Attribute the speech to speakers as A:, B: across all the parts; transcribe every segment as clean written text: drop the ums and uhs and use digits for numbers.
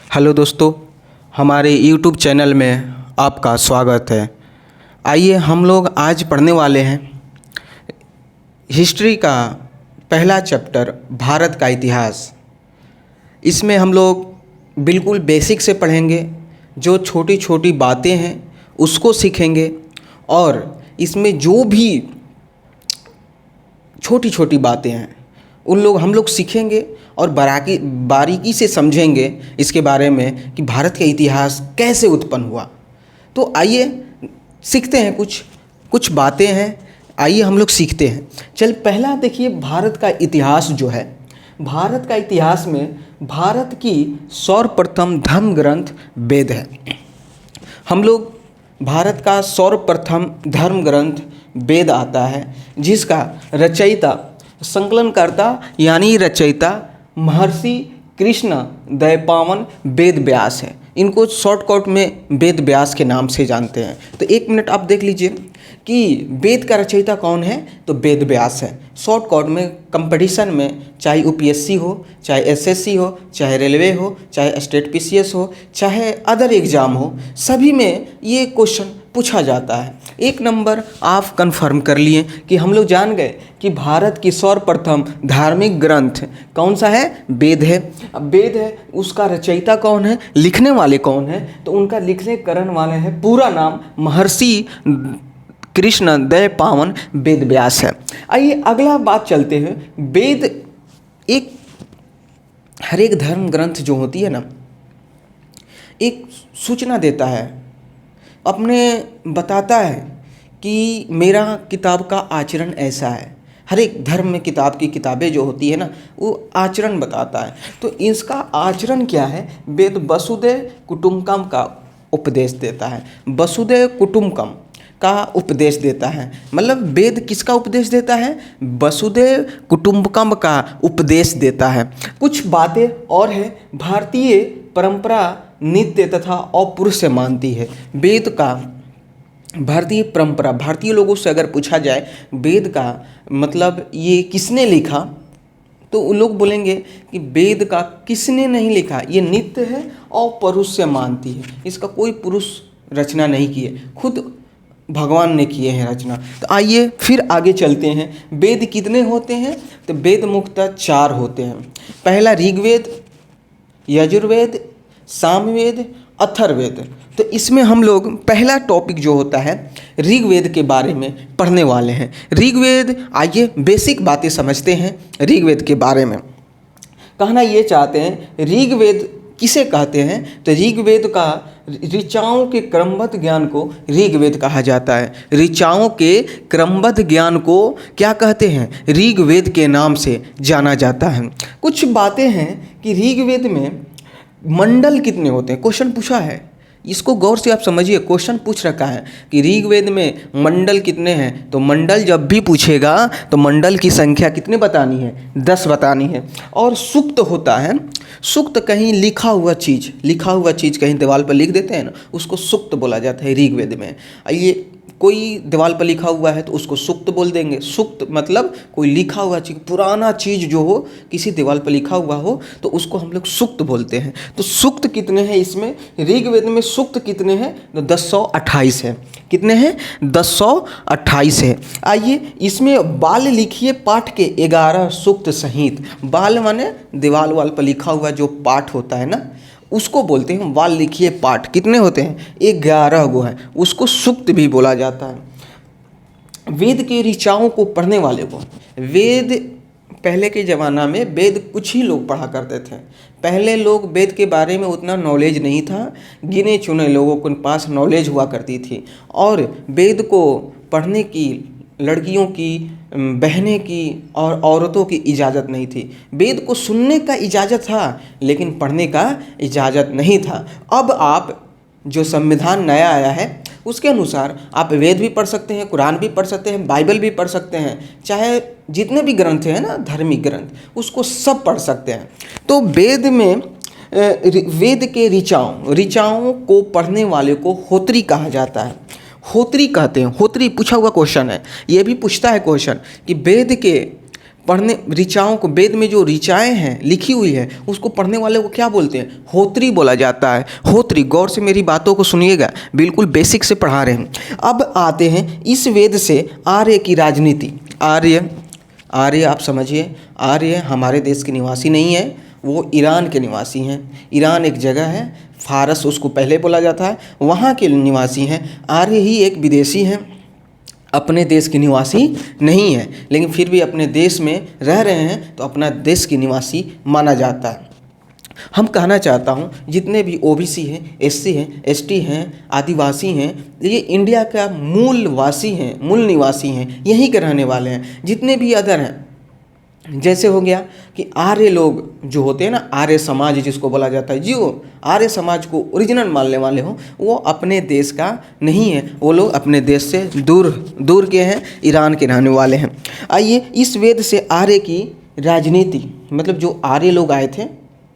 A: Hello दोस्तों, हमारे YouTube channel में आपका स्वागत है। आइए हम लोग आज पढ़ने वाले हैं हिस्ट्री का पहला चैप्टर, भारत का इतिहास। इसमें हम लोग बिल्कुल बेसिक से पढ़ेंगे, जो छोटी छोटी बातें हैं उसको सीखेंगे और इसमें जो भी छोटी छोटी बातें हैं हम लोग सीखेंगे और बारीकी से समझेंगे इसके बारे में कि भारत का इतिहास कैसे उत्पन्न हुआ। तो आइए सीखते हैं, कुछ बातें हैं, आइए हम लोग सीखते हैं। चल पहला देखिए, भारत का इतिहास जो है, भारत का इतिहास में भारत की सर्वप्रथम धर्म ग्रंथ वेद है। हम लोग भारत का सर्वप्रथम धर्म ग्रंथ वेद आता है, जिसका रचयिता, संकलनकर्ता यानी रचयिता महर्षि कृष्ण द्वैपायन वेद व्यास है। इनको शॉर्टकट में वेद व्यास के नाम से जानते हैं। तो एक मिनट आप देख लीजिए कि वेद का रचयिता कौन है, तो वेद व्यास है। शॉर्टकट में कंपटीशन में चाहे यूपीएससी हो, चाहे एसएससी हो, चाहे रेलवे हो, चाहे स्टेट पीसीएस हो, चाहे अदर एग्ज़ाम हो, सभी में ये क्वेश्चन पूछा जाता है। एक नंबर आप कंफर्म कर लिए कि हम लोग जान गए कि भारत की सर्वप्रथम धार्मिक ग्रंथ कौन सा है, वेद है। अब वेद है, उसका रचयिता कौन है, लिखने वाले कौन है, तो उनका लिखने करण वाले हैं, पूरा नाम महर्षि कृष्ण द्वैपायन वेद व्यास है। आइए अगला बात चलते हैं। वेद एक हर एक धर्म ग्रंथ जो होती है ना, एक सूचना देता है, अपने बताता है कि मेरा किताब का आचरण ऐसा है। हर एक धर्म में किताबें जो होती है ना, वो आचरण बताता है। तो इसका आचरण क्या है, वेद वसुधैव कुटुम्बकम का उपदेश देता है। वसुधैव कुटुम्बकम का उपदेश देता है, मतलब वेद किसका उपदेश देता है, वसुधैव कुटुम्बकम का उपदेश देता है। कुछ बातें और है, भारतीय परंपरा नित्य तथा अपौरुष से मानती है। वेद का भारतीय परंपरा, भारतीय लोगों से अगर पूछा जाए वेद का मतलब ये किसने लिखा, तो वो लोग बोलेंगे कि वेद का किसने नहीं लिखा, ये नित्य है और पुरुष से मानती है। इसका कोई पुरुष रचना नहीं की है, खुद भगवान ने किए हैं रचना। तो आइए फिर आगे चलते हैं। वेद कितने होते हैं, तो वेद मुख्यतः 4 होते हैं। पहला ऋग्वेद, यजुर्वेद, सामवेद, अथर्ववेद। तो इसमें हम लोग पहला टॉपिक जो होता है ऋग्वेद के बारे में पढ़ने वाले हैं। ऋग्वेद, आइए बेसिक बातें समझते हैं ऋग्वेद के बारे में। कहना ये चाहते हैं ऋग्वेद किसे कहते हैं, तो ऋग्वेद का ऋचाओं के क्रमबद्ध ज्ञान को ऋग्वेद कहा जाता है। ऋचाओं के क्रमबद्ध ज्ञान को क्या कहते हैं, ऋग्वेद के नाम से जाना जाता है। कुछ बातें हैं कि ऋग्वेद में मंडल कितने होते हैं, क्वेश्चन पूछा है, इसको गौर से आप समझिए। क्वेश्चन पूछ रखा है कि ऋग्वेद में मंडल कितने हैं, तो मंडल जब भी पूछेगा तो मंडल की संख्या कितने बतानी है, 10 बतानी है। और सूक्त होता है, सूक्त कहीं लिखा हुआ चीज़ कहीं दीवार पर लिख देते हैं ना, उसको सूक्त बोला जाता है ऋग्वेद में। ये कोई दीवार पर लिखा हुआ है तो उसको सूक्त बोल देंगे। सूक्त मतलब कोई लिखा हुआ चीज़, पुराना चीज़ जो हो, किसी दीवार पर लिखा हुआ हो, तो उसको हम लोग सूक्त बोलते हैं। तो सूक्त कितने हैं इसमें, ऋग्वेद में सूक्त कितने हैं, तो 1028 है। कितने हैं, 1028 है। आइए इसमें बाल लिखिए पाठ के 11 सूक्त सहित। बाल माने दीवार वाल पर लिखा हुआ जो पाठ होता है ना, उसको बोलते हैं बाल लिखिए पाठ। कितने होते हैं, 11 गो है, उसको सूक्त भी बोला जाता है। वेद के ऋचाओं को पढ़ने वाले को, वेद पहले के ज़माना में वेद कुछ ही लोग पढ़ा करते थे। पहले लोग वेद के बारे में उतना नॉलेज नहीं था, गिने चुने लोगों के पास नॉलेज हुआ करती थी। और वेद को पढ़ने की लड़कियों की, बहनें की और औरतों की इजाज़त नहीं थी। वेद को सुनने का इजाज़त था, लेकिन पढ़ने का इजाज़त नहीं था। अब आप जो संविधान नया आया है उसके अनुसार आप वेद भी पढ़ सकते हैं, कुरान भी पढ़ सकते हैं, बाइबल भी पढ़ सकते हैं, चाहे जितने भी ग्रंथ हैं ना धार्मिक ग्रंथ, उसको सब पढ़ सकते हैं। तो वेद में वेद के ऋचाओं को पढ़ने वाले को होत्री कहा जाता है। होत्री कहते हैं। होत्री पूछा हुआ क्वेश्चन है, ये भी पूछता है क्वेश्चन कि वेद के पढ़ने ऋचाओं को, वेद में जो ऋचाएँ हैं लिखी हुई है उसको पढ़ने वाले को क्या बोलते हैं? होत्री बोला जाता है। होत्री, गौर से मेरी बातों को सुनिएगा, बिल्कुल बेसिक से पढ़ा रहे हैं। अब आते हैं इस वेद से आर्य की राजनीति। आर्य आप समझिए, आर्य हमारे देश के निवासी नहीं है, वो ईरान के निवासी हैं। ईरान एक जगह है, फारस उसको पहले बोला जाता है, वहाँ के निवासी हैं। आर्य ही एक विदेशी हैं, अपने देश के निवासी नहीं है, लेकिन फिर भी अपने देश में रह रहे हैं तो अपना देश के निवासी माना जाता है। हम कहना चाहता हूँ जितने भी ओबीसी हैं, एससी हैं, एसटी हैं, आदिवासी हैं, ये इंडिया का मूल वासी हैं, मूल निवासी हैं, यहीं के रहने वाले हैं। जितने भी अदर हैं, जैसे हो गया कि आर्य लोग जो होते हैं ना, आर्य समाज जिसको बोला जाता है, जो आर्य समाज को ओरिजिनल मानने वाले हों, वो अपने देश का नहीं है, वो लोग अपने देश से दूर दूर के हैं, ईरान के रहने वाले हैं। आइए इस वेद से आर्य की राजनीति, मतलब जो आर्य लोग आए थे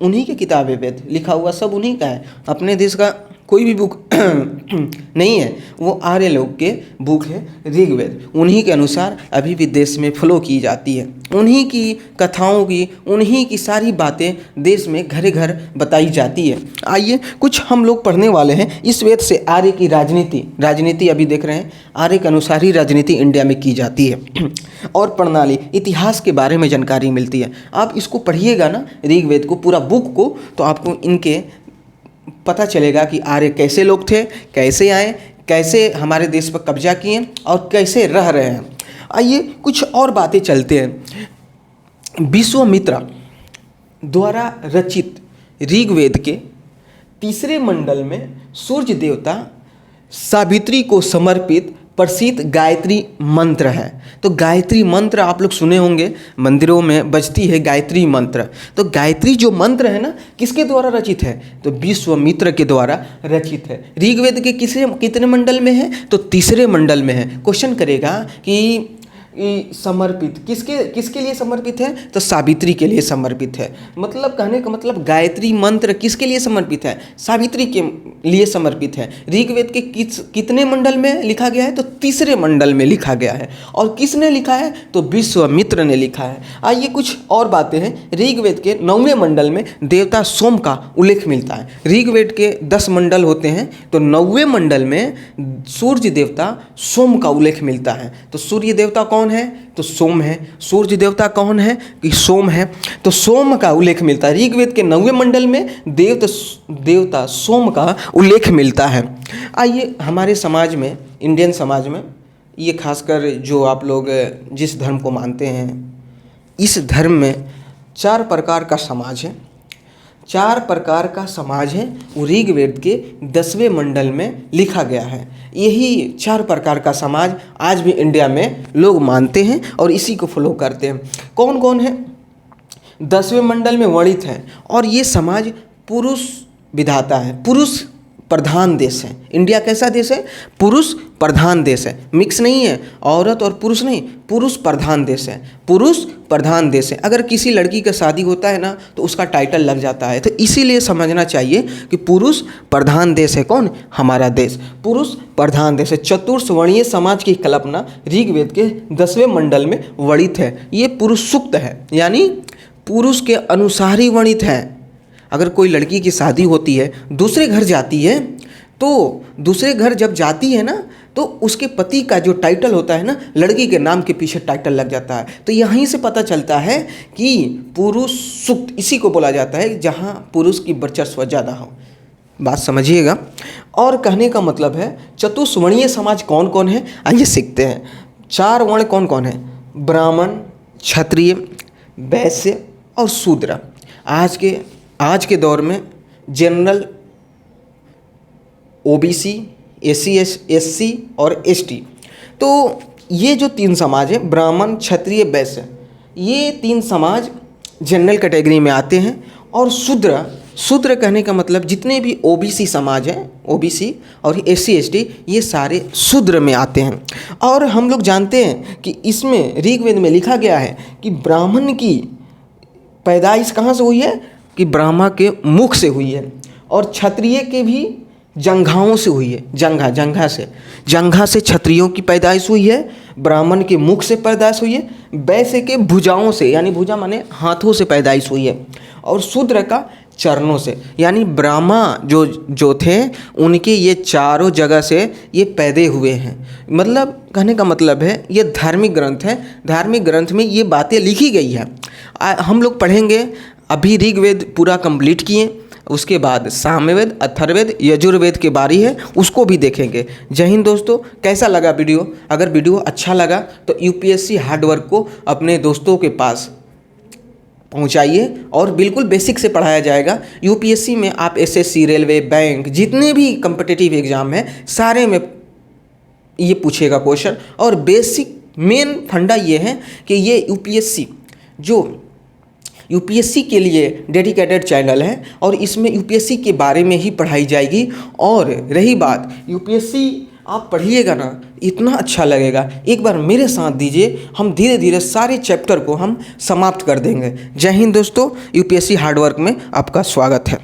A: उन्हीं की किताबें, वेद लिखा हुआ सब उन्हीं का है, अपने देश का कोई भी बुक नहीं है, वो आर्य लोग के बुक है ऋग्वेद। उन्हीं के अनुसार अभी भी देश में फ्लो की जाती है, उन्हीं की कथाओं की, उन्हीं की सारी बातें देश में घरे घर बताई जाती है। आइए कुछ हम लोग पढ़ने वाले हैं इस वेद से आर्य की राजनीति अभी देख रहे हैं, आर्य के अनुसार ही राजनीति इंडिया में की जाती है और प्रणाली, इतिहास के बारे में जानकारी मिलती है। आप इसको पढ़िएगा ना, ऋग्वेद को, पूरा बुक को, तो आपको इनके पता चलेगा कि आर्य कैसे लोग थे, कैसे आए, कैसे हमारे देश पर कब्जा किए और कैसे रह रहे हैं। आइए कुछ और बातें चलते हैं। विश्वामित्र द्वारा रचित ऋग्वेद के तीसरे मंडल में सूर्य देवता सावित्री को समर्पित प्रसिद्ध गायत्री मंत्र है। तो गायत्री मंत्र आप लोग सुने होंगे, मंदिरों में बजती है गायत्री मंत्र। तो गायत्री जो मंत्र है ना, किसके द्वारा रचित है? तो विश्वामित्र के द्वारा रचित है। ऋग्वेद के कितने मंडल में है? तो तीसरे मंडल में है। क्वेश्चन करेगा कि समर्पित किसके लिए समर्पित है? तो सावित्री के लिए समर्पित है। मतलब कहने का मतलब गायत्री मंत्र किसके लिए समर्पित है? सावित्री के लिए समर्पित है। ऋग्वेद के कितने मंडल में लिखा गया है? तो तीसरे मंडल में लिखा गया है। और किसने लिखा है? तो विश्वामित्र ने लिखा है। आइए कुछ और बातें हैं। ऋग्वेद के 9वें मंडल में देवता सोम का उल्लेख मिलता है। ऋग्वेद के 10 मंडल होते हैं, तो 9वें मंडल में सूर्य देवता सोम का उल्लेख मिलता है। तो सूर्य देवता कौन है? तो सोम है। सूर्य देवता कौन है? कि सोम है। तो सोम का उल्लेख मिलता है ऋग्वेद के 9वें मंडल में, देवता सोम का उल्लेख मिलता है। आइए हमारे समाज में, इंडियन समाज में, ये खासकर जो आप लोग जिस धर्म को मानते हैं, इस धर्म में 4 प्रकार का समाज है। 4 प्रकार का समाज है, वो ऋग्वेद के 10वें मंडल में लिखा गया है। यही 4 प्रकार का समाज आज भी इंडिया में लोग मानते हैं और इसी को फॉलो करते हैं। कौन कौन है? 10वें मंडल में वर्णित है। और ये समाज पुरुष विधाता है, पुरुष प्रधान देश है। इंडिया कैसा देश है? पुरुष प्रधान देश है। मिक्स नहीं है, औरत और पुरुष नहीं, पुरुष प्रधान देश है। पुरुष प्रधान देश है। अगर किसी लड़की का शादी होता है ना, तो उसका टाइटल लग जाता है। तो इसीलिए समझना चाहिए कि पुरुष प्रधान देश है। कौन? हमारा देश पुरुष प्रधान देश है। चतुर्वर्णीय समाज की कल्पना ऋग्वेद के 10वें मंडल में वर्णित है। ये पुरुष सूक्त है, यानी पुरुष के अनुसार ही वर्णित है। अगर कोई लड़की की शादी होती है, दूसरे घर जाती है, तो दूसरे घर जब जाती है ना, तो उसके पति का जो टाइटल होता है ना, लड़की के नाम के पीछे टाइटल लग जाता है। तो यहीं से पता चलता है कि पुरुष सूक्त इसी को बोला जाता है, जहाँ पुरुष की वर्चस्व ज़्यादा हो। बात समझिएगा। और कहने का मतलब है चतुर्वर्णीय समाज कौन कौन है, आइए सीखते हैं। 4 वर्ण कौन कौन है? ब्राह्मण, क्षत्रिय, वैश्य और शूद्र। आज के दौर में जनरल ओबीसी, एससी और एसटी, तो ये जो 3 समाज है, ब्राह्मण, क्षत्रिय, वैश्य, ये 3 समाज जनरल कैटेगरी में आते हैं। और शूद्र कहने का मतलब जितने भी ओबीसी समाज हैं, ओबीसी और एससी एसटी, ये सारे शूद्र में आते हैं। और हम लोग जानते हैं कि इसमें ऋग्वेद में लिखा गया है कि ब्राह्मण की पैदाइश कहाँ से हुई है? कि ब्रह्मा के मुख से हुई है। और क्षत्रिय के भी जंघाओं से हुई है, जंघा से क्षत्रियों की पैदाइश हुई है, ब्राह्मण के मुख से पैदाइश हुई है, वैश्य के भुजाओं से, यानी भुजा माने हाथों से पैदाइश हुई है, और शूद्र का चरणों से, यानी ब्राह्मण जो थे उनके ये चारों जगह से ये पैदे हुए हैं। मतलब कहने का मतलब है ये धार्मिक ग्रंथ है, धार्मिक ग्रंथ में ये बातें लिखी गई है। हम लोग पढ़ेंगे, अभी ऋग्वेद पूरा कंप्लीट किए, उसके बाद सामवेद, अथर्ववेद, यजुर्वेद के बारी है, उसको भी देखेंगे। जय हिंद दोस्तों, कैसा लगा वीडियो? अगर वीडियो अच्छा लगा तो यूपीएससी हार्डवर्क को अपने दोस्तों के पास पहुंचाइए, और बिल्कुल बेसिक से पढ़ाया जाएगा। यूपीएससी में आप एसएससी, रेलवे, बैंक, जितने भी कम्पिटिटिव एग्ज़ाम हैं सारे में ये पूछेगा क्वेश्चन। और बेसिक मेन फंडा ये है कि ये यूपीएससी के लिए डेडिकेटेड चैनल है, और इसमें यूपीएससी के बारे में ही पढ़ाई जाएगी। और रही बात यूपीएससी, आप पढ़िएगा ना, इतना अच्छा लगेगा। एक बार मेरे साथ दीजिए, हम धीरे धीरे सारे चैप्टर को हम समाप्त कर देंगे। जय हिंद दोस्तों, यूपीएससी हार्डवर्क में आपका स्वागत है।